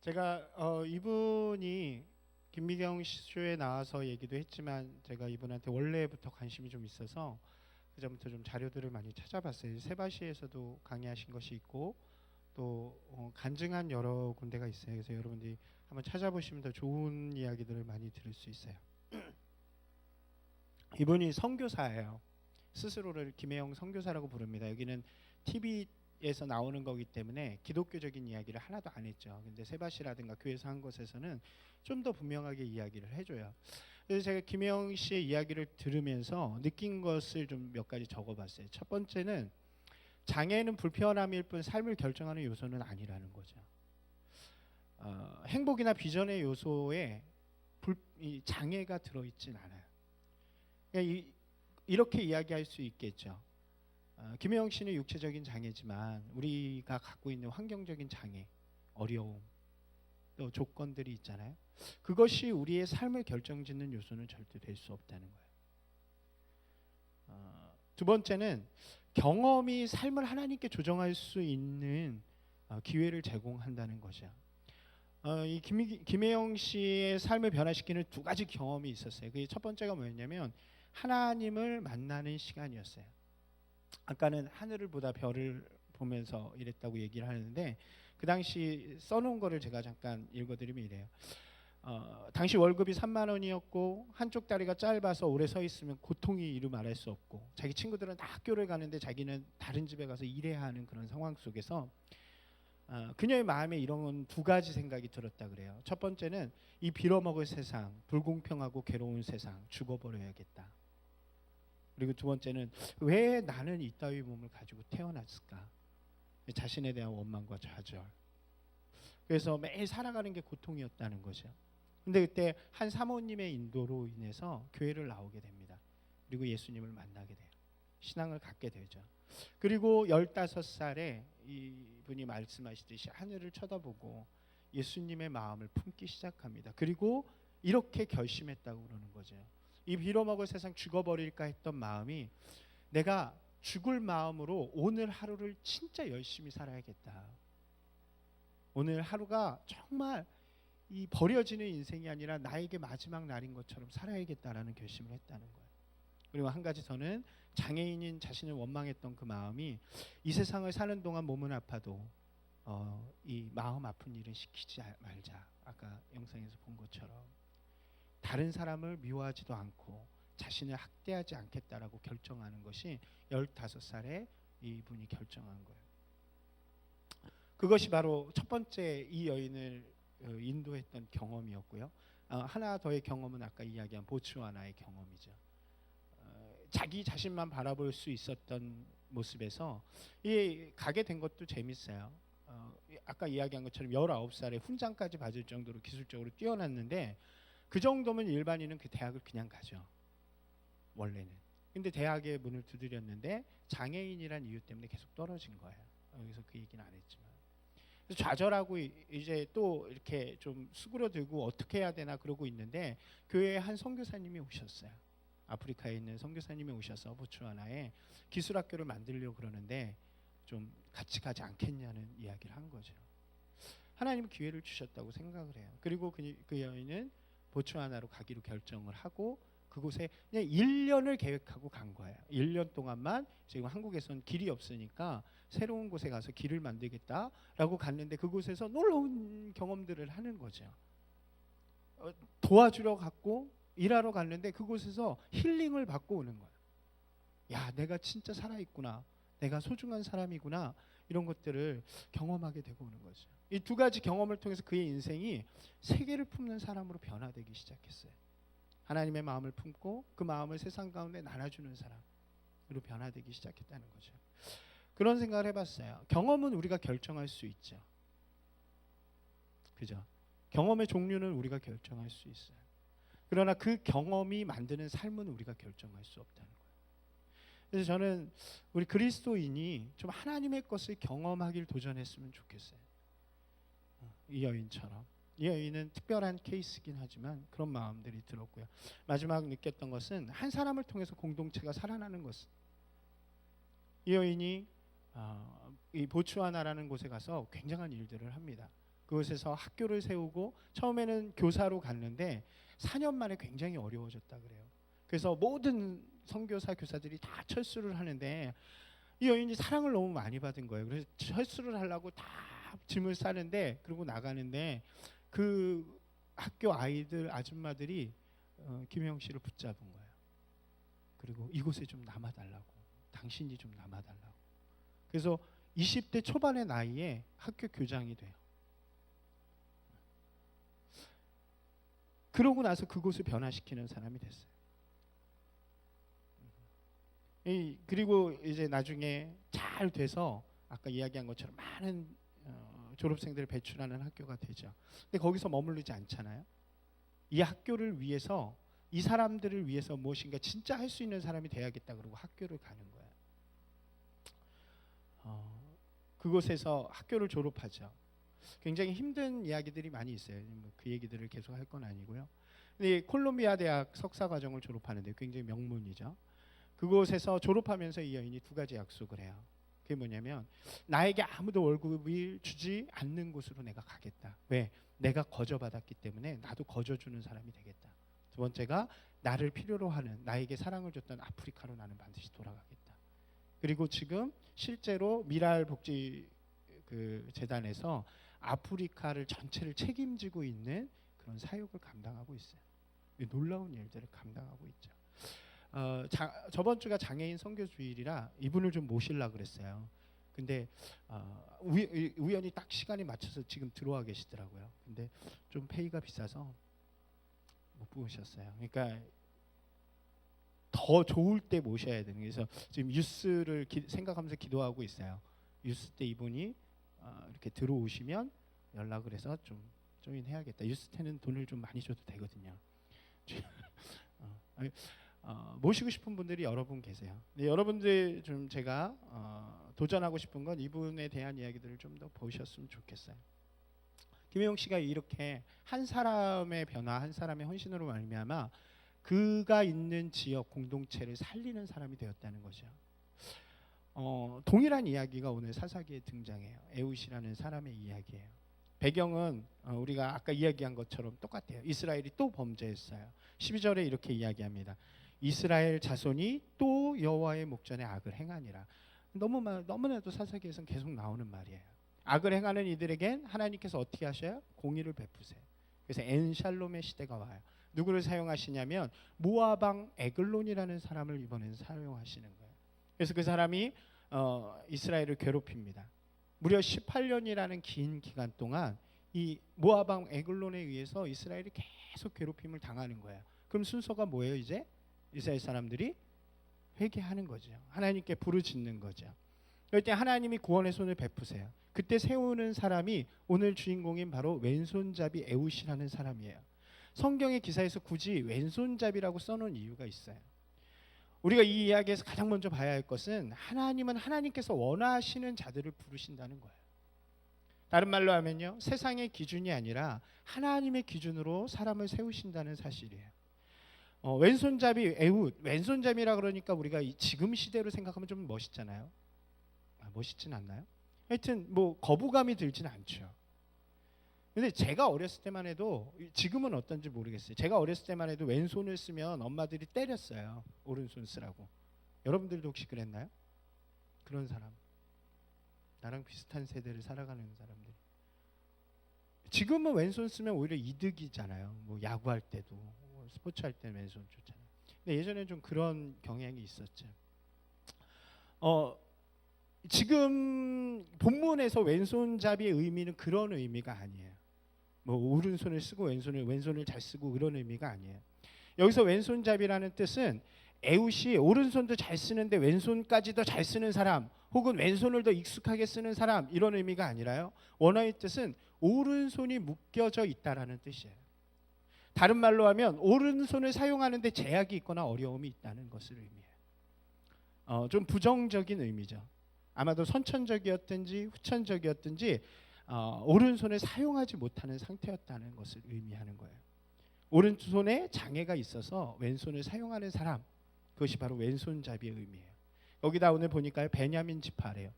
제가 이분이 김미경 쇼에 나와서 얘기도 했지만 제가 이분한테 원래부터 관심이 좀 있어서 그전부터 좀 자료들을 많이 찾아봤어요. 세바시에서도 강의하신 것이 있고 또 간증한 여러 군데가 있어요. 그래서 여러분들이 한번 찾아보시면 더 좋은 이야기들을 많이 들을 수 있어요. 이분이 선교사예요. 스스로를 김혜영 선교사라고 부릅니다. 여기는 TV에서 나오는 거기 때문에 기독교적인 이야기를 하나도 안 했죠. 근데 세바시라든가 교회에서 한 것에서는 좀 더 분명하게 이야기를 해줘요. 그래서 제가 김혜영 씨의 이야기를 들으면서 느낀 것을 좀 몇 가지 적어봤어요. 첫 번째는 장애는 불편함일 뿐 삶을 결정하는 요소는 아니라는 거죠. 행복이나 비전의 요소에 이 장애가 들어있진 않아요. 그러니까 이렇게 이야기할 수 있겠죠. 김혜영 씨는 육체적인 장애지만 우리가 갖고 있는 환경적인 장애, 어려움, 또 조건들이 있잖아요. 그것이 우리의 삶을 결정짓는 요소는 절대 될 수 없다는 거예요. 두 번째는 경험이 삶을 하나님께 조정할 수 있는 기회를 제공한다는 거죠. 이 김혜영 씨의 삶을 변화시키는 두 가지 경험이 있었어요. 그 첫 번째가 뭐였냐면 하나님을 만나는 시간이었어요. 아까는 하늘을 보다 별을 보면서 이랬다고 얘기를 하는데 그 당시 써놓은 거를 제가 잠깐 읽어드리면 이래요. 당시 월급이 3만 원이었고 한쪽 다리가 짧아서 오래 서 있으면 고통이 이루 말할 수 없고 자기 친구들은 다 학교를 가는데 자기는 다른 집에 가서 일해야 하는 그런 상황 속에서 그녀의 마음에 이런 두 가지 생각이 들었다 그래요. 첫 번째는 이 빌어먹을 세상, 불공평하고 괴로운 세상 죽어버려야겠다. 그리고 두 번째는 왜 나는 이따위 몸을 가지고 태어났을까? 자신에 대한 원망과 좌절. 그래서 매일 살아가는 게 고통이었다는 거죠. 근데 그때 한 사모님의 인도로 인해서 교회를 나오게 됩니다. 그리고 예수님을 만나게 돼요. 신앙을 갖게 되죠. 그리고 15살에 이분이 말씀하시듯이 하늘을 쳐다보고 예수님의 마음을 품기 시작합니다. 그리고 이렇게 결심했다고 그러는 거죠. 이 빌어먹을 세상 죽어버릴까 했던 마음이 내가 죽을 마음으로 오늘 하루를 진짜 열심히 살아야겠다. 오늘 하루가 정말 이 버려지는 인생이 아니라 나에게 마지막 날인 것처럼 살아야겠다라는 결심을 했다는 거예요. 그리고 한 가지 더는 장애인인 자신을 원망했던 그 마음이 이 세상을 사는 동안 몸은 아파도 이 마음 아픈 일은 시키지 말자. 아까 영상에서 본 것처럼 다른 사람을 미워하지도 않고 자신을 학대하지 않겠다라고 결정하는 것이 15살에 이분이 결정한 거예요. 그것이 바로 첫 번째 이 여인을 인도했던 경험이었고요. 하나 더의 경험은 아까 이야기한 보츠와나의 경험이죠. 자기 자신만 바라볼 수 있었던 모습에서 이 가게 된 것도 재밌어요. 아까 이야기한 것처럼 19살에 훈장까지 받을 정도로 기술적으로 뛰어났는데 그 정도면 일반인은 그 대학을 그냥 가죠. 원래는. 근데 대학의 문을 두드렸는데 장애인이란 이유 때문에 계속 떨어진 거예요. 여기서 그 얘기는 안 했지만. 그래서 좌절하고 이제 또 이렇게 좀 수그러들고 어떻게 해야 되나 그러고 있는데 교회에 한 선교사님이 오셨어요. 아프리카에 있는 선교사님이 오셔서 보츠와나에 기술학교를 만들려고 그러는데 좀 같이 가지 않겠냐는 이야기를 한 거죠. 하나님은 기회를 주셨다고 생각을 해요. 그리고 그 여인은 보츠와나로 가기로 결정을 하고 그곳에 그냥 1년을 계획하고 간 거예요. 1년 동안만 지금 한국에선 길이 없으니까 새로운 곳에 가서 길을 만들겠다라고 갔는데 그곳에서 놀라운 경험들을 하는 거죠. 도와주러 갔고 일하러 갔는데 그곳에서 힐링을 받고 오는 거예요. 야, 내가 진짜 살아있구나. 내가 소중한 사람이구나. 이런 것들을 경험하게 되고 오는 거죠. 이 두 가지 경험을 통해서 그의 인생이 세계를 품는 사람으로 변화되기 시작했어요. 하나님의 마음을 품고 그 마음을 세상 가운데 나눠주는 사람으로 변화되기 시작했다는 거죠. 그런 생각을 해봤어요. 경험은 우리가 결정할 수 있죠. 그죠? 경험의 종류는 우리가 결정할 수 있어요. 그러나 그 경험이 만드는 삶은 우리가 결정할 수 없다는 거예요. 그래서 저는 우리 그리스도인이 좀 하나님의 것을 경험하길 도전했으면 좋겠어요. 이 여인처럼. 이 여인은 특별한 케이스긴 하지만 그런 마음들이 들었고요. 마지막 느꼈던 것은 한 사람을 통해서 공동체가 살아나는 것은 이 여인이 이 보츠와나라는 곳에 가서 굉장한 일들을 합니다. 그곳에서 학교를 세우고 처음에는 교사로 갔는데 4년 만에 굉장히 어려워졌다 그래요. 그래서 모든 선교사 교사들이 다 철수를 하는데 이 여인이 사랑을 너무 많이 받은 거예요. 그래서 철수를 하려고 다 짐을 싸는데 그리고 나가는데 그 학교 아이들 아줌마들이 김혜영 씨를 붙잡은 거예요. 그리고 이곳에 좀 남아달라고, 당신이 좀 남아달라고. 그래서 20대 초반의 나이에 학교 교장이 돼요. 그러고 나서 그곳을 변화시키는 사람이 됐어요. 그리고 이제 나중에 잘 돼서 아까 이야기한 것처럼 많은 졸업생들을 배출하는 학교가 되죠. 근데 거기서 머무르지 않잖아요. 이 학교를 위해서, 이 사람들을 위해서 무엇인가 진짜 할 수 있는 사람이 돼야겠다 그러고 학교를 가는 거예요. 그곳에서 학교를 졸업하죠. 굉장히 힘든 이야기들이 많이 있어요. 그 얘기들을 계속 할 건 아니고요. 근데 콜롬비아 대학 석사 과정을 졸업하는데 굉장히 명문이죠. 그곳에서 졸업하면서 이 여인이 두 가지 약속을 해요. 그게 뭐냐면 나에게 아무도 월급을 주지 않는 곳으로 내가 가겠다. 왜? 내가 거저받았기 때문에 나도 거저주는 사람이 되겠다. 두 번째가 나를 필요로 하는, 나에게 사랑을 줬던 아프리카로 나는 반드시 돌아가겠다. 그리고 지금 실제로 미랄 복지 재단에서 아프리카를 전체를 책임지고 있는 그런 사역을 감당하고 있어요. 놀라운 일들을 감당하고 있죠. 저번 주가 장애인 선교 주일이라 이분을 좀 모시려고 그랬어요. 근데 우연히 딱 시간에 맞춰서 지금 들어와 계시더라고요. 근데 좀 페이가 비싸서 못 모셨어요. 그러니까 더 좋을 때 모셔야 되는. 그래서 지금 유스를 생각하면서 기도하고 있어요. 유스 때 이분이 이렇게 들어오시면 연락을 해서 좀 조인해야겠다. 유스 때는 돈을 좀 많이 줘도 되거든요. 모시고 싶은 분들이 여러 분 계세요. 여러분들 좀 제가 도전하고 싶은 건 이분에 대한 이야기들을 좀 더 보셨으면 좋겠어요. 김혜영 씨가 이렇게 한 사람의 변화, 한 사람의 헌신으로 말미암아 그가 있는 지역 공동체를 살리는 사람이 되었다는 거죠. 동일한 이야기가 오늘 사사기에 등장해요. 에훗이라는 사람의 이야기예요. 배경은 우리가 아까 이야기한 것처럼 똑같아요. 이스라엘이 또 범죄했어요. 12절에 이렇게 이야기합니다. 이스라엘 자손이 또 여호와의 목전에 악을 행하니라. 너무나도 사사기에서는 계속 나오는 말이에요. 악을 행하는 이들에겐 하나님께서 어떻게 하셔요? 공의를 베푸세요. 그래서 엔샬롬의 시대가 와요. 누구를 사용하시냐면 모압 왕 에글론이라는 사람을 이번엔 사용하시는 거예요. 그래서 그 사람이 이스라엘을 괴롭힙니다. 무려 18년이라는 긴 기간 동안 이 모압 왕 에글론에 의해서 이스라엘이 계속 괴롭힘을 당하는 거예요. 그럼 순서가 뭐예요? 이제 이스라엘 사람들이 회개하는 거죠. 하나님께 부르짖는 거죠. 그럴 때 하나님이 구원의 손을 베푸세요. 그때 세우는 사람이 오늘 주인공인 바로 왼손잡이 에훗이라는 사람이에요. 성경의 기사에서 굳이 왼손잡이라고 써놓은 이유가 있어요. 우리가 이 이야기에서 가장 먼저 봐야 할 것은 하나님은 하나님께서 원하시는 자들을 부르신다는 거예요. 다른 말로 하면요, 세상의 기준이 아니라 하나님의 기준으로 사람을 세우신다는 사실이에요. 왼손잡이 에훗, 왼손잡이라 그러니까 우리가 지금 시대로 생각하면 좀 멋있잖아요. 멋있진 않나요? 하여튼 뭐 거부감이 들진 않죠. 근데 제가 어렸을 때만 해도, 지금은 어떤지 모르겠어요. 제가 어렸을 때만 해도 왼손을 쓰면 엄마들이 때렸어요. 오른손 쓰라고. 여러분들도 혹시 그랬나요? 그런 사람, 나랑 비슷한 세대를 살아가는 사람들. 지금은 왼손 쓰면 오히려 이득이잖아요. 뭐 야구할 때도, 스포츠 할 때는 왼손 좋잖아요. 근데 예전에는 좀 그런 경향이 있었죠. 지금 본문에서 왼손잡이의 의미는 그런 의미가 아니에요. 뭐 오른손을 쓰고 왼손을 잘 쓰고 그런 의미가 아니에요. 여기서 왼손잡이라는 뜻은 에훗이 오른손도 잘 쓰는데 왼손까지도 잘 쓰는 사람, 혹은 왼손을 더 익숙하게 쓰는 사람, 이런 의미가 아니라요. 원어의 뜻은 오른손이 묶여져 있다라는 뜻이에요. 다른 말로 하면 오른손을 사용하는데 제약이 있거나 어려움이 있다는 것을 의미해요. 좀 부정적인 의미죠. 아마도 선천적이었든지 후천적이었든지 오른손을 사용하지 못하는 상태였다는 것을 의미하는 거예요. 오른손에 장애가 있어서 왼손을 사용하는 사람, 그것이 바로 왼손잡이의 의미예요. 여기다 오늘 보니까요, 베냐민 지파래요.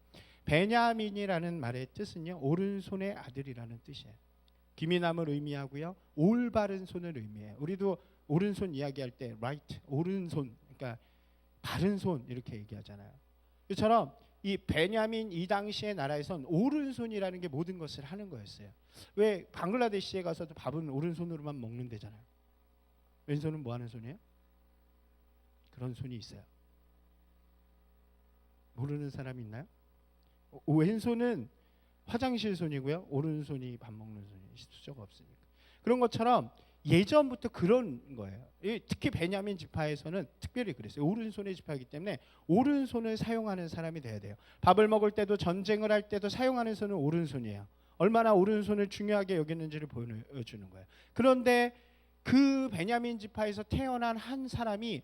베냐민이라는 말의 뜻은요, 오른손의 아들이라는 뜻이에요. 기민함을 의미하고요, 올바른 손을 의미해요. 우리도 오른손 이야기할 때 right, 오른손, 그러니까 바른 손 이렇게 얘기하잖아요. 이처럼 이 베냐민 이 당시의 나라에선 오른손이라는 게 모든 것을 하는 거였어요. 왜 방글라데시에 가서도 밥은 오른손으로만 먹는 데잖아요. 왼손은 뭐 하는 손이에요? 그런 손이 있어요. 모르는 사람이 있나요? 왼손은 화장실 손이고요, 오른손이 밥 먹는 손이에요. 수저가 없으니까. 그런 것처럼 예전부터 그런 거예요. 특히 베냐민 지파에서는 특별히 그랬어요. 오른손의 지파이기 때문에 오른손을 사용하는 사람이 돼야 돼요. 밥을 먹을 때도 전쟁을 할 때도 사용하는 손은 오른손이에요. 얼마나 오른손을 중요하게 여겼는지를 보여주는 거예요. 그런데 그 베냐민 지파에서 태어난 한 사람이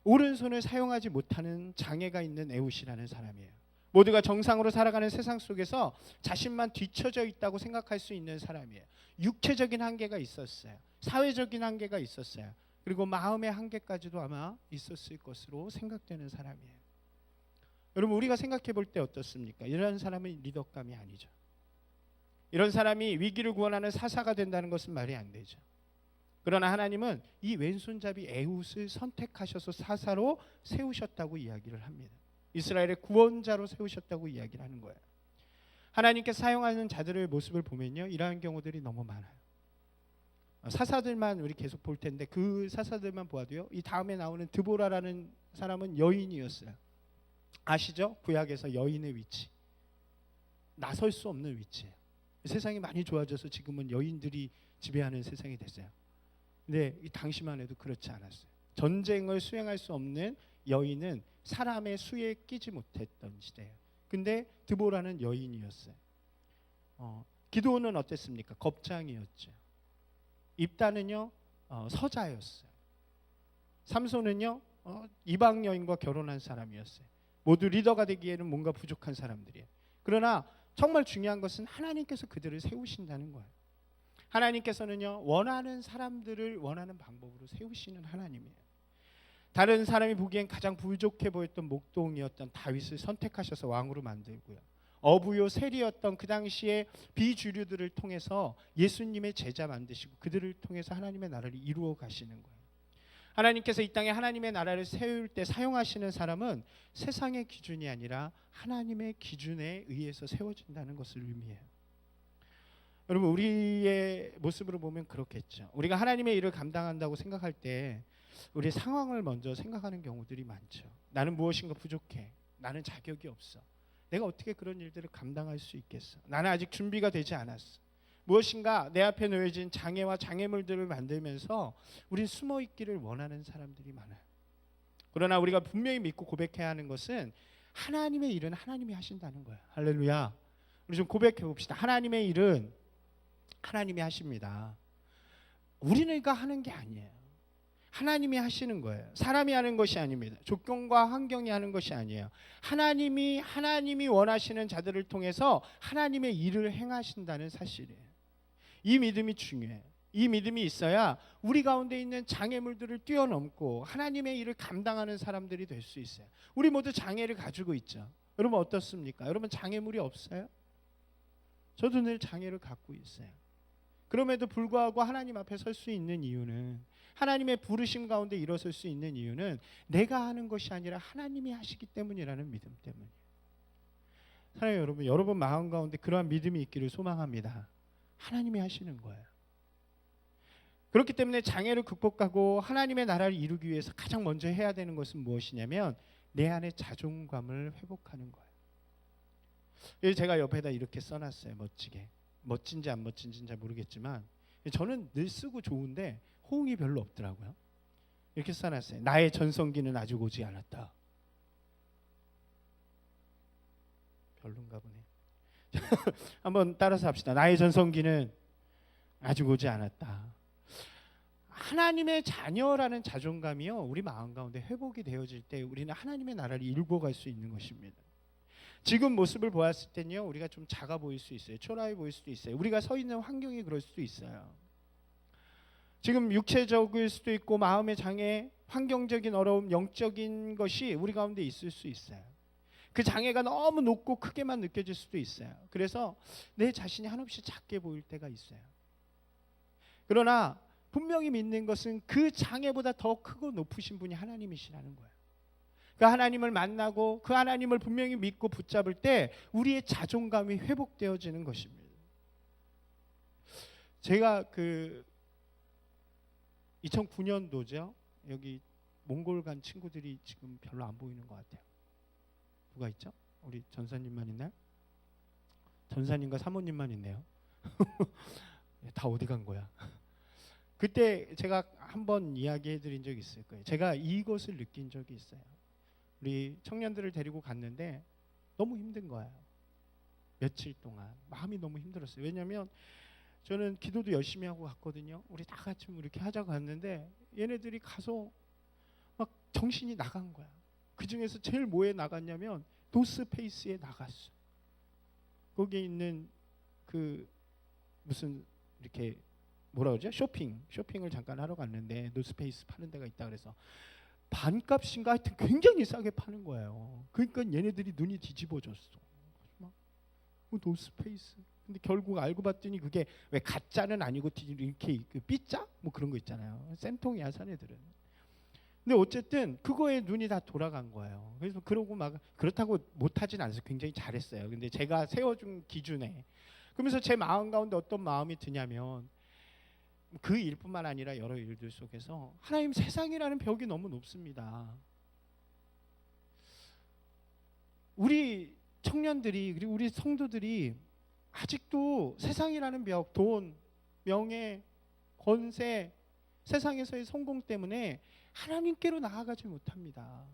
오른손을 사용하지 못하는 장애가 있는 에훗이라는 사람이에요. 모두가 정상으로 살아가는 세상 속에서 자신만 뒤처져 있다고 생각할 수 있는 사람이에요. 육체적인 한계가 있었어요. 사회적인 한계가 있었어요. 그리고 마음의 한계까지도 아마 있었을 것으로 생각되는 사람이에요. 여러분, 우리가 생각해 볼 때 어떻습니까? 이런 사람은 리더감이 아니죠. 이런 사람이 위기를 구원하는 사사가 된다는 것은 말이 안 되죠. 그러나 하나님은 이 왼손잡이 에훗을 선택하셔서 사사로 세우셨다고 이야기를 합니다. 이스라엘의 구원자로 세우셨다고 이야기를 하는 거예요. 하나님께 사용하는 자들의 모습을 보면요, 이러한 경우들이 너무 많아요. 사사들만 우리 계속 볼 텐데 그 사사들만 보아도요, 이 다음에 나오는 드보라라는 사람은 여인이었어요. 아시죠? 구약에서 여인의 위치, 나설 수 없는 위치예요. 세상이 많이 좋아져서 지금은 여인들이 지배하는 세상이 됐어요. 근데 이 당시만 해도 그렇지 않았어요. 전쟁을 수행할 수 없는 여인은 사람의 수에 끼지 못했던 시대예요. 근데 드보라는 여인이었어요. 기드온은 어땠습니까? 겁장이었죠. 입다는요, 서자였어요. 삼손은요, 이방 여인과 결혼한 사람이었어요. 모두 리더가 되기에는 뭔가 부족한 사람들이에요. 그러나 정말 중요한 것은 하나님께서 그들을 세우신다는 거예요. 하나님께서는요, 원하는 사람들을 원하는 방법으로 세우시는 하나님이에요. 다른 사람이 보기엔 가장 부족해 보였던 목동이었던 다윗을 선택하셔서 왕으로 만들고요, 어부요 세리였던 그 당시에 비주류들을 통해서 예수님의 제자 만드시고 그들을 통해서 하나님의 나라를 이루어 가시는 거예요. 하나님께서 이 땅에 하나님의 나라를 세울 때 사용하시는 사람은 세상의 기준이 아니라 하나님의 기준에 의해서 세워진다는 것을 의미해요. 여러분, 우리의 모습으로 보면 그렇겠죠. 우리가 하나님의 일을 감당한다고 생각할 때 우리 상황을 먼저 생각하는 경우들이 많죠. 나는 무엇인가 부족해. 나는 자격이 없어. 내가 어떻게 그런 일들을 감당할 수 있겠어? 나는 아직 준비가 되지 않았어. 무엇인가 내 앞에 놓여진 장애와 장애물들을 만들면서 우린 숨어 있기를 원하는 사람들이 많아요. 그러나 우리가 분명히 믿고 고백해야 하는 것은 하나님의 일은 하나님이 하신다는 거예요. 할렐루야. 우리 좀 고백해 봅시다. 하나님의 일은 하나님이 하십니다. 우리가 하는 게 아니에요. 하나님이 하시는 거예요. 사람이 하는 것이 아닙니다. 조건과 환경이 하는 것이 아니에요. 하나님이 원하시는 자들을 통해서 하나님의 일을 행하신다는 사실이에요. 이 믿음이 중요해요. 이 믿음이 있어야 우리 가운데 있는 장애물들을 뛰어넘고 하나님의 일을 감당하는 사람들이 될 수 있어요. 우리 모두 장애를 가지고 있죠. 여러분 어떻습니까? 여러분 장애물이 없어요? 저도 늘 장애를 갖고 있어요. 그럼에도 불구하고 하나님 앞에 설 수 있는 이유는, 하나님의 부르심 가운데 일어설 수 있는 이유는 내가 하는 것이 아니라 하나님이 하시기 때문이라는 믿음 때문이에요. 사랑해요 여러분 마음 가운데 그러한 믿음이 있기를 소망합니다. 하나님이 하시는 거예요. 그렇기 때문에 장애를 극복하고 하나님의 나라를 이루기 위해서 가장 먼저 해야 되는 것은 무엇이냐면 내 안의 자존감을 회복하는 거예요. 제가 옆에다 이렇게 써놨어요. 멋지게. 멋진지 안 멋진지는 잘 모르겠지만 저는 늘 쓰고 좋은데 호응이 별로 없더라고요. 이렇게 써놨어요. 나의 전성기는 아직 오지 않았다. 별론가 보네. 한번 따라서 합시다. 나의 전성기는 아직 오지 않았다. 하나님의 자녀라는 자존감이요, 우리 마음 가운데 회복이 되어질 때 우리는 하나님의 나라를 이루고 갈 수 있는 것입니다. 지금 모습을 보았을 때는요, 우리가 좀 작아 보일 수 있어요. 초라해 보일 수도 있어요. 우리가 서 있는 환경이 그럴 수도 있어요. 지금 육체적일 수도 있고 마음의 장애, 환경적인 어려움, 영적인 것이 우리 가운데 있을 수 있어요. 그 장애가 너무 높고 크게만 느껴질 수도 있어요. 그래서 내 자신이 한없이 작게 보일 때가 있어요. 그러나 분명히 믿는 것은 그 장애보다 더 크고 높으신 분이 하나님이시라는 거예요. 그 하나님을 만나고 그 하나님을 분명히 믿고 붙잡을 때 우리의 자존감이 회복되어지는 것입니다. 제가 2009년도죠. 여기 몽골 간 친구들이 지금 별로 안 보이는 것 같아요. 누가 있죠? 우리 전사님만 있나요? 전사님과 사모님만 있네요. 다 어디 간 거야? 그때 제가 한번 이야기해 드린 적이 있을 거예요. 제가 이것을 느낀 적이 있어요. 우리 청년들을 데리고 갔는데 너무 힘든 거예요. 며칠 동안 마음이 너무 힘들었어요. 왜냐하면 저는 기도도 열심히 하고 갔거든요. 우리 다 같이 이렇게 하자고 갔는데 얘네들이 가서 막 정신이 나간 거야. 그 중에서 제일 뭐에 나갔냐면 노스페이스에 나갔어. 거기에 있는 그 무슨 이렇게 뭐라 그러죠? 쇼핑을 잠깐 하러 갔는데 노스페이스 파는 데가 있다 그래서 반값인가 하여튼 굉장히 싸게 파는 거예요. 그러니까 얘네들이 눈이 뒤집어졌어. 막 노스페이스. 근데 결국 알고 봤더니 그게 왜 가짜는 아니고 이렇게 삐짜 뭐 그런 거 있잖아요. 쌤통이야 사내들은. 근데 어쨌든 그거에 눈이 다 돌아간 거예요. 그래서 그러고 막 그렇다고 못하진 않았어요. 굉장히 잘했어요. 근데 제가 세워준 기준에 그러면서 제 마음 가운데 어떤 마음이 드냐면 그 일뿐만 아니라 여러 일들 속에서 하나님 세상이라는 벽이 너무 높습니다. 우리 청년들이 그리고 우리 성도들이 아직도 세상이라는 벽, 돈, 명예, 권세, 세상에서의 성공 때문에 하나님께로 나아가지 못합니다.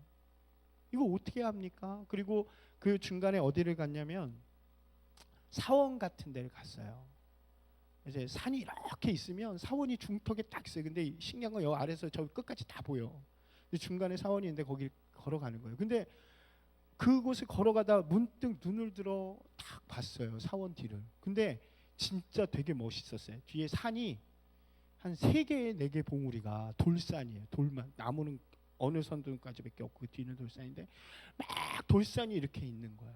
이거 어떻게 합니까? 그리고 그 중간에 어디를 갔냐면 사원 같은 데를 갔어요. 이제 산이 이렇게 있으면 사원이 중턱에 딱 있어요. 근데 신기한 건 여기 아래에서 저 끝까지 다 보여. 근데 중간에 사원이 있는데 거기 걸어가는 거예요. 근데 그곳을 걸어가다 문득 눈을 들어 딱 봤어요. 사원 뒤를. 근데 진짜 되게 멋있었어요. 뒤에 산이 한 3개, 4개 봉우리가 돌산이에요. 돌만. 나무는 어느 선까지밖에 없고 그 뒤는 돌산인데 막 돌산이 이렇게 있는 거예요.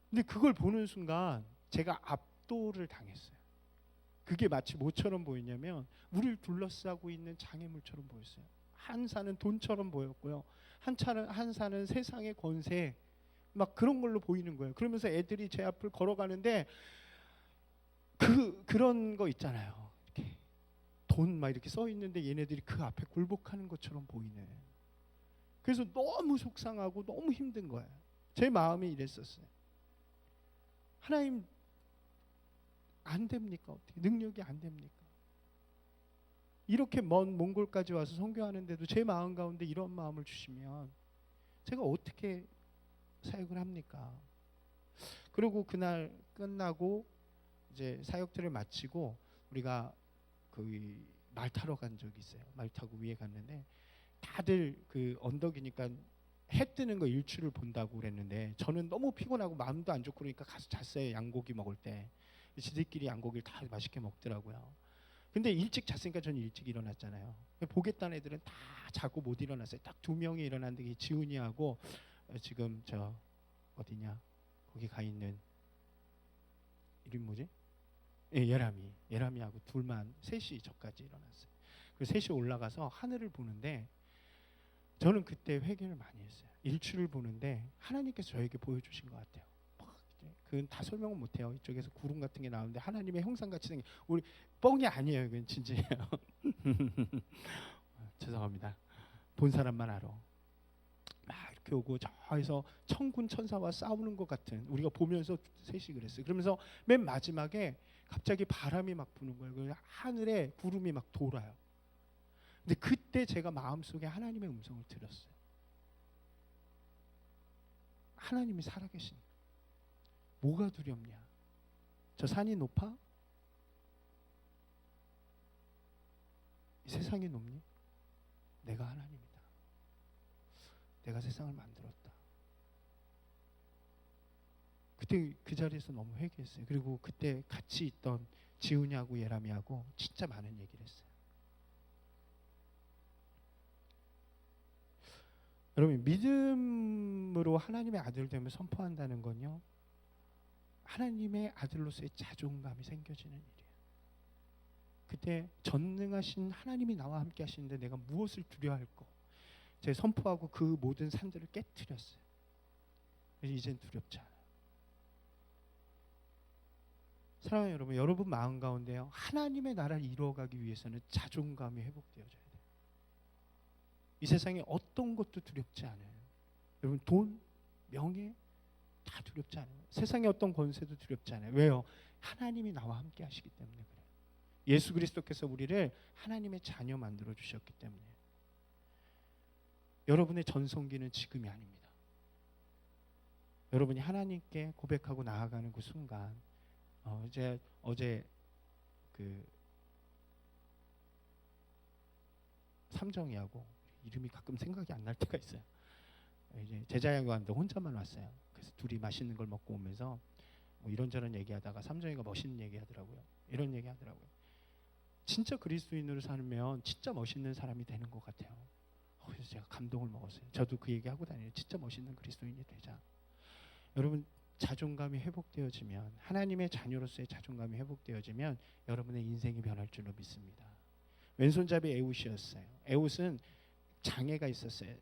근데 그걸 보는 순간 제가 압도를 당했어요. 그게 마치 뭐처럼 보이냐면 우리를 둘러싸고 있는 장애물처럼 보였어요. 한 산은 돈처럼 보였고요. 한 산은 세상의 권세 막 그런 걸로 보이는 거예요. 그러면서 애들이 제 앞을 걸어가는데 그런 거 있잖아요. 이렇게 돈 막 이렇게 써 있는데 얘네들이 그 앞에 굴복하는 것처럼 보이는. 그래서 너무 속상하고 너무 힘든 거예요. 제 마음이 이랬었어요. 하나님 안 됩니까? 어떻게 능력이 안 됩니까? 이렇게 먼 몽골까지 와서 선교하는데도 제 마음 가운데 이런 마음을 주시면 제가 어떻게 사역을 합니까? 그리고 그날 끝나고 이제 사역들을 마치고 우리가 그 말 타러 간 적이 있어요. 말 타고 위에 갔는데 다들 그 언덕이니까 해 뜨는 거 일출을 본다고 그랬는데 저는 너무 피곤하고 마음도 안 좋고 그러니까 가서 잤어요. 양고기 먹을 때. 지들끼리 양고기를 다 맛있게 먹더라고요. 근데 일찍 잤으니까 저는 일찍 일어났잖아요. 보겠다는 애들은 다 자고 못 일어났어요. 딱 2명이 일어났는데 지훈이하고 지금 저 어디냐 거기 가 있는 이름 뭐지? 예, 예람이하고 둘만 셋이 저까지 일어났어요. 그래서 셋이 올라가서 하늘을 보는데 저는 그때 회개를 많이 했어요. 일출을 보는데 하나님께서 저에게 보여주신 것 같아요. 그건 다 설명은 못해요. 이쪽에서 구름 같은 게 나오는데 하나님의 형상같이 생긴 우리 뻥이 아니에요. 그건 진짜예요. 죄송합니다. 본 사람만 알아. 막 이렇게 오고 저에서 천군 천사와 싸우는 것 같은 우리가 보면서 셋이 그랬어요. 그러면서 맨 마지막에 갑자기 바람이 막 부는 거예요. 하늘에 구름이 막 돌아요. 근데 그때 제가 마음속에 하나님의 음성을 들었어요. 하나님이 살아계신. 뭐가 두렵냐? 저 산이 높아? 이 세상이 높니? 내가 하나님이다. 내가 세상을 만들었다. 그때 그 자리에서 너무 회개했어요. 그리고 그때 같이 있던 지훈이하고 예람이하고 진짜 많은 얘기를 했어요. 여러분 믿음으로 하나님의 아들 됨을 선포한다는 건요, 하나님의 아들로서의 자존감이 생겨지는 일이에요. 그때 전능하신 하나님이 나와 함께 하시는데 내가 무엇을 두려워할 거? 제가 선포하고 그 모든 산들을 깨트렸어요. 이젠 두렵지 않아요. 사랑하는 여러분, 여러분 마음 가운데요, 하나님의 나라를 이루어가기 위해서는 자존감이 회복되어져야 돼요. 이 세상에 어떤 것도 두렵지 않아요. 여러분 돈, 명예 다 두렵지 않아요. 세상의 어떤 권세도 두렵지 않아요. 왜요? 하나님이 나와 함께 하시기 때문에 그래요. 예수 그리스도께서 우리를 하나님의 자녀 만들어 주셨기 때문에. 여러분의 전성기는 지금이 아닙니다. 여러분이 하나님께 고백하고 나아가는 그 순간, 어제 그 삼정이하고 이름이 가끔 생각이 안 날 때가 있어요. 이제 제자야고 하는데 혼자만 왔어요. 그래서 둘이 맛있는 걸 먹고 오면서 뭐 이런저런 얘기하다가 삼정이가 멋있는 얘기하더라고요. 이런 얘기하더라고요. 진짜 그리스도인으로 살면 진짜 멋있는 사람이 되는 것 같아요. 그래서 제가 감동을 먹었어요. 저도 그 얘기하고 다니는, 진짜 멋있는 그리스도인이 되자. 여러분 자존감이 회복되어지면, 하나님의 자녀로서의 자존감이 회복되어지면 여러분의 인생이 변할 줄로 믿습니다. 왼손잡이 에웃이었어요. 에웃은 장애가 있었어요.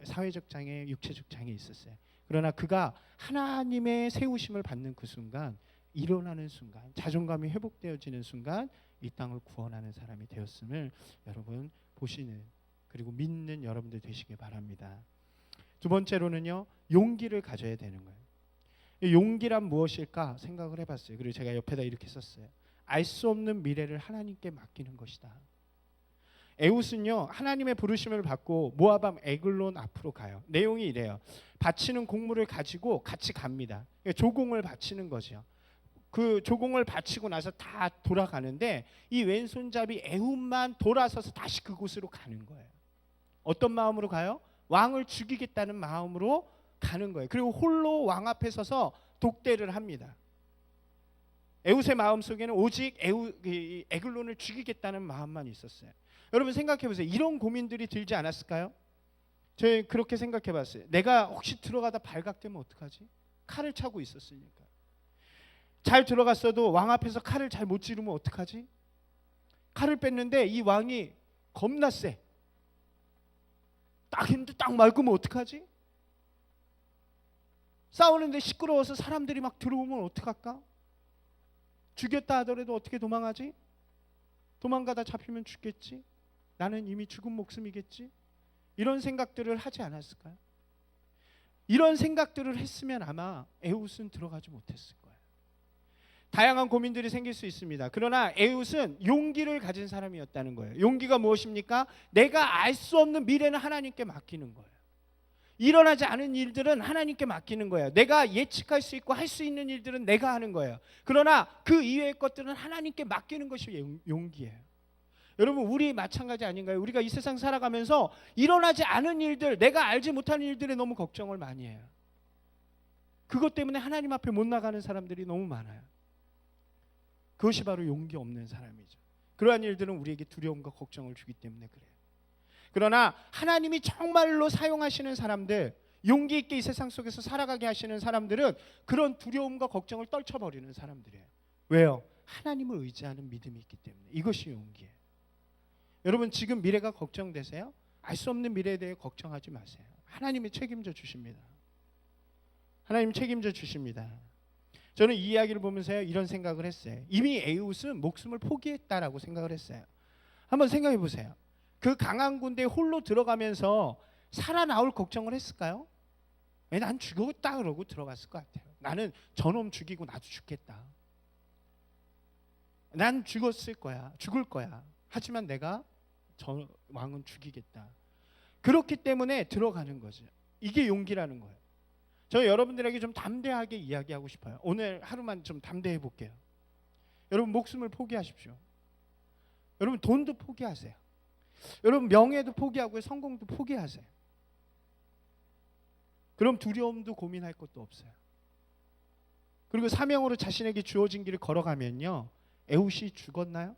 사회적 장애, 육체적 장애 있었어요. 그러나 그가 하나님의 세우심을 받는 그 순간, 일어나는 순간, 자존감이 회복되어지는 순간 이 땅을 구원하는 사람이 되었음을 여러분 보시는, 그리고 믿는 여러분들 되시길 바랍니다. 두 번째로는요, 용기를 가져야 되는 거예요. 용기란 무엇일까 생각을 해봤어요. 그리고 제가 옆에다 이렇게 썼어요. 알 수 없는 미래를 하나님께 맡기는 것이다. 에웃은요, 하나님의 부르심을 받고 모아밤 에글론 앞으로 가요. 내용이 이래요. 바치는 곡물을 가지고 같이 갑니다. 조공을 바치는 거죠. 그 조공을 바치고 나서 다 돌아가는데 이 왼손잡이 에웃만 돌아서서 다시 그곳으로 가는 거예요. 어떤 마음으로 가요? 왕을 죽이겠다는 마음으로 가는 거예요. 그리고 홀로 왕 앞에 서서 독대를 합니다. 에웃의 마음속에는 오직 에글론을 죽이겠다는 마음만 있었어요. 여러분 생각해 보세요. 이런 고민들이 들지 않았을까요? 저희 그렇게 생각해 봤어요. 내가 혹시 들어가다 발각되면 어떡하지? 칼을 차고 있었으니까. 잘 들어갔어도 왕 앞에서 칼을 잘 못 찌르면 어떡하지? 칼을 뺐는데 이 왕이 겁나 세. 딱 했는데 딱 말고면 어떡하지? 싸우는데 시끄러워서 사람들이 막 들어오면 어떡할까? 죽였다 하더라도 어떻게 도망하지? 도망가다 잡히면 죽겠지? 나는 이미 죽은 목숨이겠지? 이런 생각들을 하지 않았을까요? 이런 생각들을 했으면 아마 에웃은 들어가지 못했을 거예요. 다양한 고민들이 생길 수 있습니다. 그러나 에웃은 용기를 가진 사람이었다는 거예요. 용기가 무엇입니까? 내가 알 수 없는 미래는 하나님께 맡기는 거예요. 일어나지 않은 일들은 하나님께 맡기는 거예요. 내가 예측할 수 있고 할 수 있는 일들은 내가 하는 거예요. 그러나 그 이외의 것들은 하나님께 맡기는 것이 용기예요. 여러분 우리 마찬가지 아닌가요? 우리가 이 세상 살아가면서 일어나지 않은 일들, 내가 알지 못하는 일들에 너무 걱정을 많이 해요. 그것 때문에 하나님 앞에 못 나가는 사람들이 너무 많아요. 그것이 바로 용기 없는 사람이죠. 그러한 일들은 우리에게 두려움과 걱정을 주기 때문에 그래요. 그러나 하나님이 정말로 사용하시는 사람들, 용기 있게 이 세상 속에서 살아가게 하시는 사람들은 그런 두려움과 걱정을 떨쳐버리는 사람들이에요. 왜요? 하나님을 의지하는 믿음이 있기 때문에. 이것이 용기예요. 여러분 지금 미래가 걱정되세요? 알 수 없는 미래에 대해 걱정하지 마세요. 하나님이 책임져 주십니다. 하나님 책임져 주십니다. 저는 이 이야기를 보면서 이런 생각을 했어요. 이미 에웃은 목숨을 포기했다라고 생각을 했어요. 한번 생각해 보세요. 그 강한 군대에 홀로 들어가면서 살아나올 걱정을 했을까요? 왜 난 죽었다 그러고 들어갔을 것 같아요. 나는 저놈 죽이고 나도 죽겠다. 난 죽었을 거야. 죽을 거야. 하지만 내가 저 왕은 죽이겠다. 그렇기 때문에 들어가는 거죠. 이게 용기라는 거예요. 저 여러분들에게 좀 담대하게 이야기하고 싶어요. 오늘 하루만 좀 담대해 볼게요. 여러분 목숨을 포기하십시오. 여러분 돈도 포기하세요. 여러분 명예도 포기하고요. 성공도 포기하세요. 그럼 두려움도 고민할 것도 없어요. 그리고 사명으로 자신에게 주어진 길을 걸어가면요. 에웃이 죽었나요?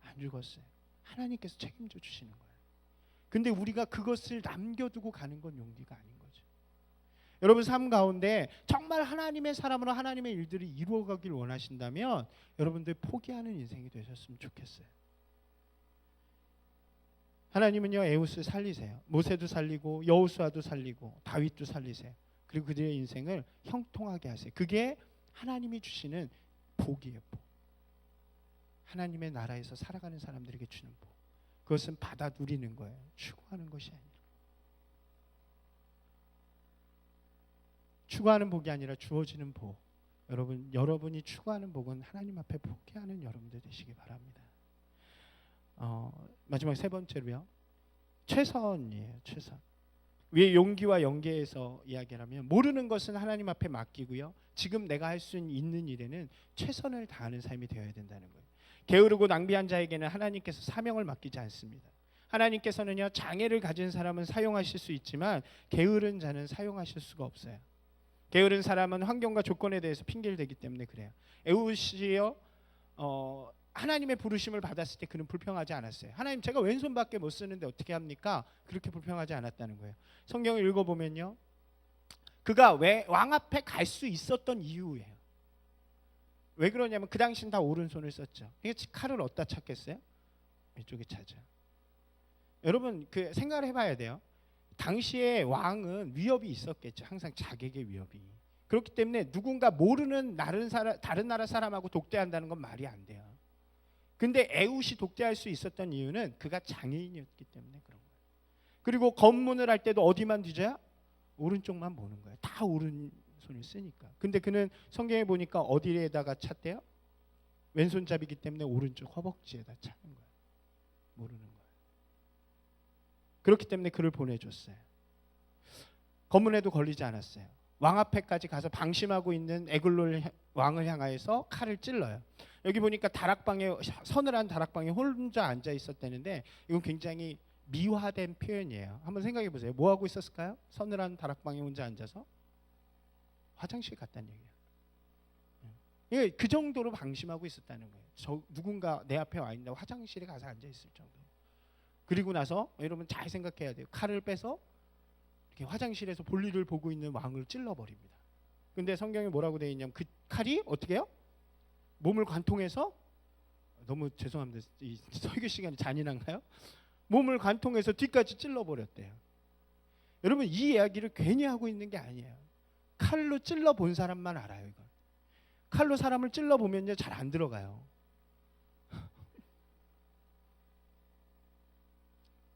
안 죽었어요. 하나님께서 책임져 주시는 거예요. 근데 우리가 그것을 남겨두고 가는 건 용기가 아닌 거죠. 여러분 삶 가운데 정말 하나님의 사람으로 하나님의 일들을 이루어가길 원하신다면 여러분들 포기하는 인생이 되셨으면 좋겠어요. 하나님은요, 에훗을 살리세요. 모세도 살리고 여호수아도 살리고 다윗도 살리세요. 그리고 그들의 인생을 형통하게 하세요. 그게 하나님이 주시는 복이에요. 복. 하나님의 나라에서 살아가는 사람들에게 주는 복. 그것은 받아 누리는 거예요. 추구하는 것이 아니라. 추구하는 복이 아니라 주어지는 복. 여러분이 추구하는 복은 하나님 앞에 포기하는 여러분들 되시기 바랍니다. 마지막 세 번째로요, 최선이에요. 최선. 왜 용기와 연계해서 이야기를 하면 모르는 것은 하나님 앞에 맡기고요, 지금 내가 할 수 있는 일에는 최선을 다하는 삶이 되어야 된다는 거예요. 게으르고 낭비한 자에게는 하나님께서 사명을 맡기지 않습니다. 하나님께서는요, 장애를 가진 사람은 사용하실 수 있지만 게으른 자는 사용하실 수가 없어요. 게으른 사람은 환경과 조건에 대해서 핑계를 대기 때문에 그래요. 에훗이요, 하나님의 부르심을 받았을 때 그는 불평하지 않았어요. 하나님, 제가 왼손밖에 못 쓰는데 어떻게 합니까? 그렇게 불평하지 않았다는 거예요. 성경을 읽어보면요, 그가 왜 왕 앞에 갈 수 있었던 이유예요. 왜 그러냐면 그 당시는 다 오른손을 썼죠. 칼을 어디다 찾겠어요? 이쪽에 찾아요. 여러분 그 생각을 해봐야 돼요. 당시에 왕은 위협이 있었겠죠. 항상 자객의 위협이. 그렇기 때문에 누군가 모르는 다른 나라 사람하고 독대한다는 건 말이 안 돼요. 근데 에훗이 독대할 수 있었던 이유는 그가 장애인이었기 때문에 그런 거예요. 그리고 검문을 할 때도 어디만 뒤져야? 오른쪽만 보는 거예요. 다 오른손을 쓰니까. 근데 그는 성경에 보니까 어디에다가 찼대요? 왼손잡이기 때문에 오른쪽 허벅지에다 차는 거예요. 모르는 거예요. 그렇기 때문에 그를 보내줬어요. 검문에도 걸리지 않았어요. 왕 앞에까지 가서 방심하고 있는 에글롤 왕을 향하여서 칼을 찔러요. 여기 보니까 다락방에, 서늘한 다락방에 혼자 앉아 있었다는데 이건 굉장히 미화된 표현이에요. 한번 생각해 보세요. 뭐 하고 있었을까요? 서늘한 다락방에 혼자 앉아서 화장실 갔다는 얘기예요. 그 정도로 방심하고 있었다는 거예요. 누군가 내 앞에 와 있는데 화장실에 가서 앉아 있을 정도. 그리고 나서 여러분 잘 생각해야 돼요. 칼을 빼서 이렇게 화장실에서 볼일을 보고 있는 왕을 찔러버립니다. 근데 성경에 뭐라고 되어 있냐면 그 칼이 어떻게 해요? 몸을 관통해서, 너무 죄송합니다. 이 설교 시간이 잔인한가요? 몸을 관통해서 뒤까지 찔러버렸대요. 여러분 이 이야기를 괜히 하고 있는 게 아니에요. 칼로 찔러본 사람만 알아요. 이건. 칼로 사람을 찔러보면요 잘 안 들어가요.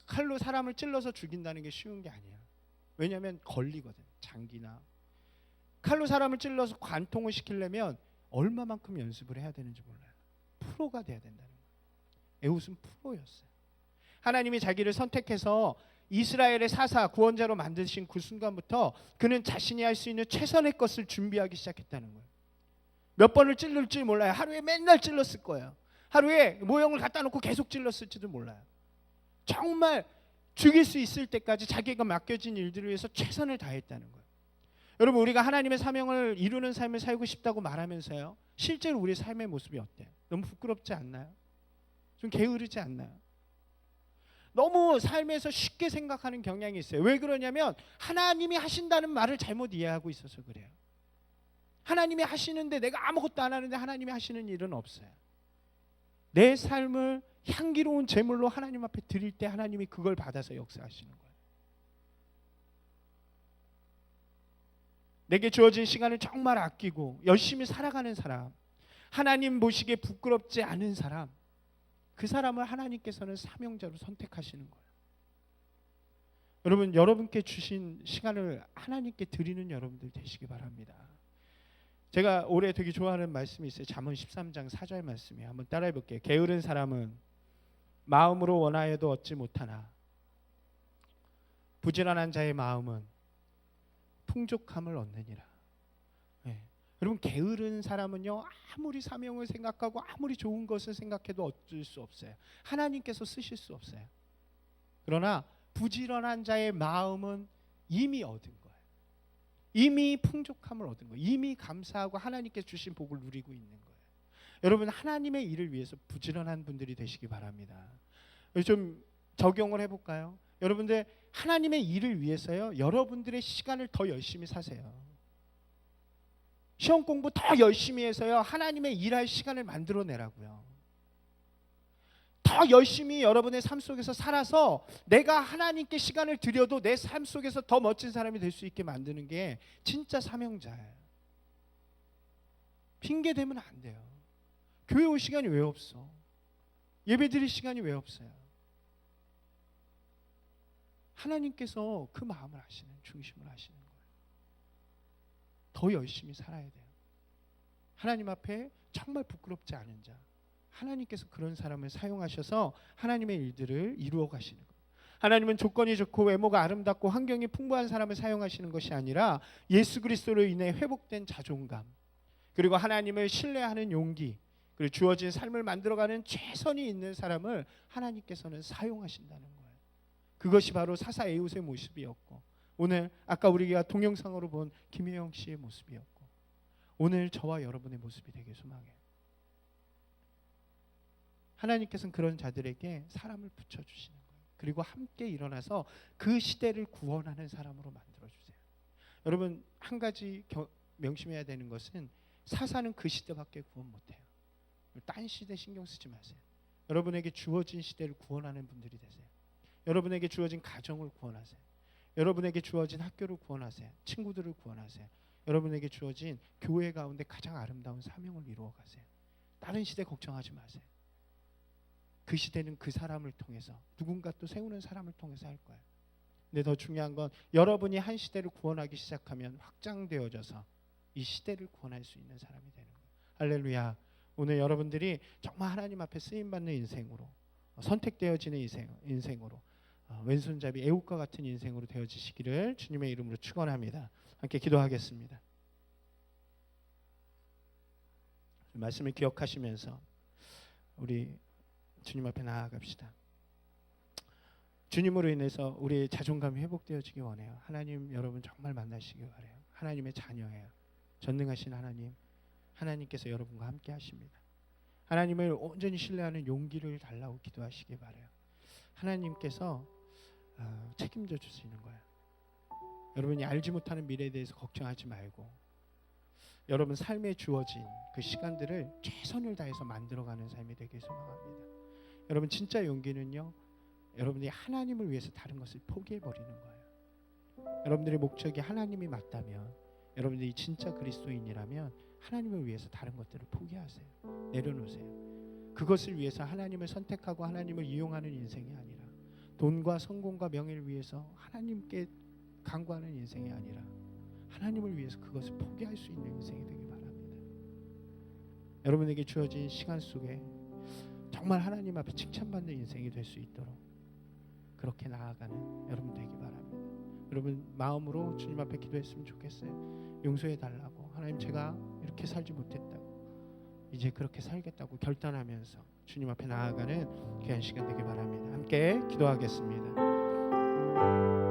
칼로 사람을 찔러서 죽인다는 게 쉬운 게 아니에요. 왜냐하면 걸리거든. 장기나. 칼로 사람을 찔러서 관통을 시키려면 얼마만큼 연습을 해야 되는지 몰라요. 프로가 돼야 된다는 거예요. 에훗은 프로였어요. 하나님이 자기를 선택해서 이스라엘의 사사, 구원자로 만드신 그 순간부터 그는 자신이 할 수 있는 최선의 것을 준비하기 시작했다는 거예요. 몇 번을 찔릴지 몰라요. 하루에 맨날 찔렀을 거예요. 하루에 모형을 갖다 놓고 계속 찔렀을지도 몰라요. 정말 죽일 수 있을 때까지 자기가 맡겨진 일들을 위해서 최선을 다했다는 거예요. 여러분 우리가 하나님의 사명을 이루는 삶을 살고 싶다고 말하면서요, 실제로 우리의 삶의 모습이 어때요? 너무 부끄럽지 않나요? 좀 게으르지 않나요? 너무 삶에서 쉽게 생각하는 경향이 있어요. 왜 그러냐면 하나님이 하신다는 말을 잘못 이해하고 있어서 그래요. 하나님이 하시는데 내가 아무것도 안 하는데 하나님이 하시는 일은 없어요. 내 삶을 향기로운 제물로 하나님 앞에 드릴 때 하나님이 그걸 받아서 역사하시는 거예요. 내게 주어진 시간을 정말 아끼고 열심히 살아가는 사람, 하나님 보시기에 부끄럽지 않은 사람, 그 사람을 하나님께서는 사명자로 선택하시는 거예요. 여러분, 여러분께 주신 시간을 하나님께 드리는 여러분들 되시기 바랍니다. 제가 올해 되게 좋아하는 말씀이 있어요. 잠언 13장 4절 말씀이에요. 한번 따라해 볼게요. 게으른 사람은 마음으로 원하여도 얻지 못하나 부지런한 자의 마음은 풍족함을 얻느니라. 네. 여러분 게으른 사람은요, 아무리 사명을 생각하고 아무리 좋은 것을 생각해도 얻을 수 없어요. 하나님께서 쓰실 수 없어요. 그러나 부지런한 자의 마음은 이미 얻은 거예요. 이미 풍족함을 얻은 거예요. 이미 감사하고 하나님께 주신 복을 누리고 있는 거예요. 여러분 하나님의 일을 위해서 부지런한 분들이 되시기 바랍니다. 좀 적용을 해볼까요? 여러분들 하나님의 일을 위해서요, 여러분들의 시간을 더 열심히 사세요. 시험 공부 더 열심히 해서요, 하나님의 일할 시간을 만들어내라고요. 더 열심히 여러분의 삶 속에서 살아서 내가 하나님께 시간을 드려도 내 삶 속에서 더 멋진 사람이 될 수 있게 만드는 게 진짜 사명자예요. 핑계 대면 안 돼요. 교회 올 시간이 왜 없어? 예배 드릴 시간이 왜 없어요? 하나님께서 그 마음을 아시는, 중심을 아시는 거예요. 더 열심히 살아야 돼요. 하나님 앞에 정말 부끄럽지 않은 자, 하나님께서 그런 사람을 사용하셔서 하나님의 일들을 이루어 가시는 거예요. 하나님은 조건이 좋고 외모가 아름답고 환경이 풍부한 사람을 사용하시는 것이 아니라 예수 그리스도로 인해 회복된 자존감, 그리고 하나님을 신뢰하는 용기, 그리고 주어진 삶을 만들어가는 최선이 있는 사람을 하나님께서는 사용하신다는 거예요. 그것이 바로 사사 에웃의 모습이었고, 오늘 아까 우리가 동영상으로 본 김혜영 씨의 모습이었고, 오늘 저와 여러분의 모습이 되길 소망해요. 하나님께서는 그런 자들에게 사람을 붙여주시는 거예요. 그리고 함께 일어나서 그 시대를 구원하는 사람으로 만들어주세요. 여러분, 한 가지 명심해야 되는 것은 사사는 그 시대밖에 구원 못해요. 딴 시대 신경 쓰지 마세요. 여러분에게 주어진 시대를 구원하는 분들이 되세요. 여러분에게 주어진 가정을 구원하세요. 여러분에게 주어진 학교를 구원하세요. 친구들을 구원하세요. 여러분에게 주어진 교회 가운데 가장 아름다운 사명을 이루어 가세요. 다른 시대 걱정하지 마세요. 그 시대는 그 사람을 통해서, 누군가 또 세우는 사람을 통해서 할 거예요. 근데 더 중요한 건 여러분이 한 시대를 구원하기 시작하면 확장되어져서 이 시대를 구원할 수 있는 사람이 되는 거예요. 할렐루야. 오늘 여러분들이 정말 하나님 앞에 쓰임받는 인생으로, 선택되어지는 인생으로, 왼손잡이 애국과 같은 인생으로 되어지시기를 주님의 이름으로 축원합니다. 함께 기도하겠습니다. 말씀을 기억하시면서 우리 주님 앞에 나아갑시다. 주님으로 인해서 우리의 자존감이 회복되어지기 원해요. 하나님 여러분 정말 만나시기 바라요. 하나님의 자녀예요. 전능하신 하나님, 하나님께서 여러분과 함께 하십니다. 하나님을 온전히 신뢰하는 용기를 달라고 기도하시기 바라요. 하나님께서 책임져 주시는 거예요. 여러분이 알지 못하는 미래에 대해서 걱정하지 말고 여러분 삶에 주어진 그 시간들을 최선을 다해서 만들어가는 삶이 되길 소망합니다. 여러분 진짜 용기는요, 여러분이 하나님을 위해서 다른 것을 포기해버리는 거예요. 여러분들의 목적이 하나님이 맞다면, 여러분들이 진짜 그리스도인이라면 하나님을 위해서 다른 것들을 포기하세요. 내려놓으세요. 그것을 위해서 하나님을 선택하고 하나님을 이용하는 인생이 아니라, 돈과 성공과 명예를 위해서 하나님께 간구하는 인생이 아니라 하나님을 위해서 그것을 포기할 수 있는 인생이 되길 바랍니다. 여러분에게 주어진 시간 속에 정말 하나님 앞에 칭찬받는 인생이 될 수 있도록 그렇게 나아가는 여러분 되기 바랍니다. 여러분 마음으로 주님 앞에 기도했으면 좋겠어요. 용서해 달라고, 하나님 제가 이렇게 살지 못했다고, 이제 그렇게 살겠다고 결단하면서 주님 앞에 나아가는 귀한 시간 되길 바랍니다. 함께 기도하겠습니다.